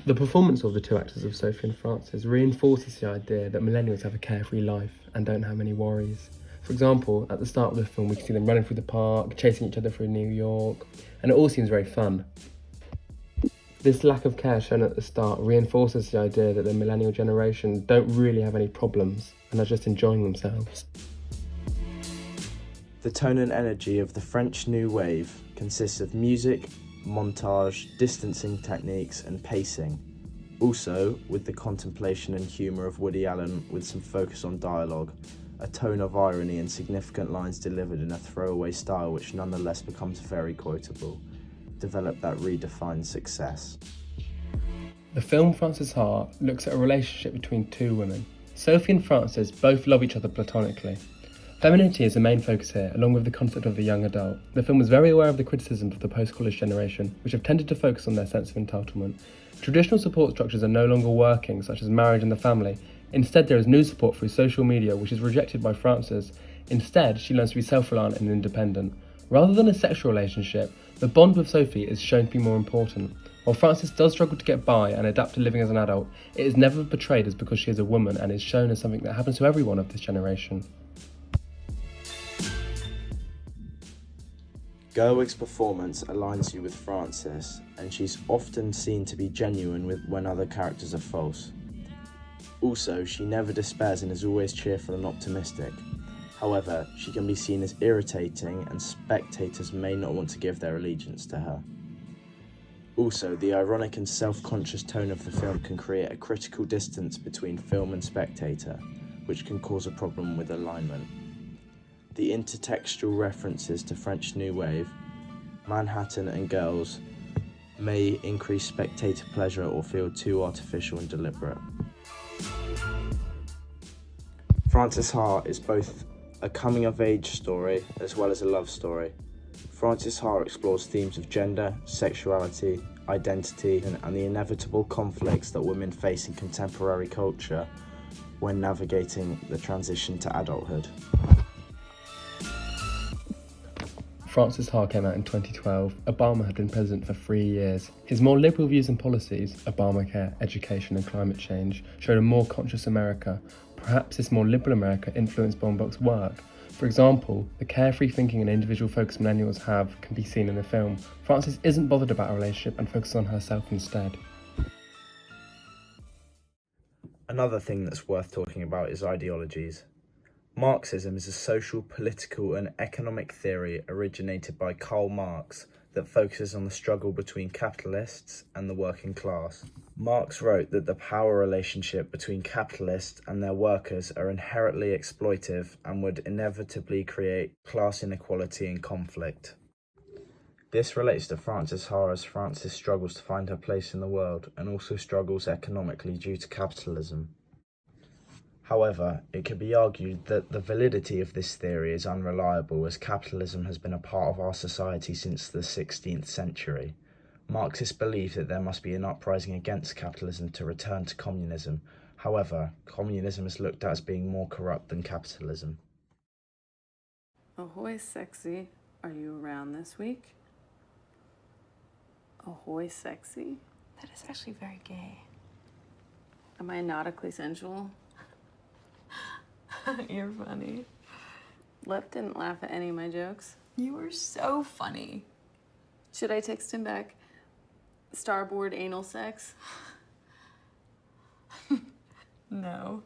The performance of the two actors of Sophie and Francis reinforces the idea that millennials have a carefree life and don't have any worries. For example, at the start of the film we can see them running through the park, chasing each other through New York, and it all seems very fun. This lack of care shown at the start reinforces the idea that the millennial generation don't really have any problems and are just enjoying themselves. The tone and energy of the French New Wave consists of music, montage, distancing techniques and pacing. Also, with the contemplation and humour of Woody Allen with some focus on dialogue, a tone of irony and significant lines delivered in a throwaway style which nonetheless becomes very quotable, develop that redefined success. The film Frances Ha looks at a relationship between two women. Sophie and Frances both love each other platonically. Femininity is the main focus here, along with the concept of the young adult. The film is very aware of the criticisms of the post-college generation, which have tended to focus on their sense of entitlement. Traditional support structures are no longer working, such as marriage and the family. Instead, there is new support through social media, which is rejected by Frances. Instead, she learns to be self-reliant and independent. Rather than a sexual relationship, the bond with Sophie is shown to be more important. While Frances does struggle to get by and adapt to living as an adult, it is never portrayed as because she is a woman and is shown as something that happens to everyone of this generation. Gerwig's performance aligns you with Frances, and she's often seen to be genuine when other characters are false. Also, she never despairs and is always cheerful and optimistic. However, she can be seen as irritating and spectators may not want to give their allegiance to her. Also, the ironic and self-conscious tone of the film can create a critical distance between film and spectator, which can cause a problem with alignment. The intertextual references to French New Wave, Manhattan and girls may increase spectator pleasure or feel too artificial and deliberate. Frances Ha is both a coming-of-age story as well as a love story. Frances Ha explores themes of gender, sexuality, identity, and the inevitable conflicts that women face in contemporary culture when navigating the transition to adulthood. Frances Ha came out in 2012. Obama had been president for 3 years. His more liberal views and policies, Obamacare, education and climate change, showed a more conscious America. Perhaps this more liberal America influenced Baumbach's work. For example, the carefree thinking and individual focus millennials have can be seen in the film. Frances isn't bothered about a relationship and focuses on herself instead. Another thing that's worth talking about is ideologies. Marxism is a social, political and economic theory originated by Karl Marx that focuses on the struggle between capitalists and the working class. Marx wrote that the power relationship between capitalists and their workers are inherently exploitive and would inevitably create class inequality and conflict. This relates to Frances Ha as Frances struggles to find her place in the world and also struggles economically due to capitalism. However, it could be argued that the validity of this theory is unreliable as capitalism has been a part of our society since the 16th century. Marxists believe that there must be an uprising against capitalism to return to communism. However, communism is looked at as being more corrupt than capitalism. Ahoy, sexy. Are you around this week? Ahoy, sexy. That is actually very gay. Am I nautically sensual? You're funny. Lep didn't laugh at any of my jokes. You were so funny. Should I text him back? Starboard anal sex? No.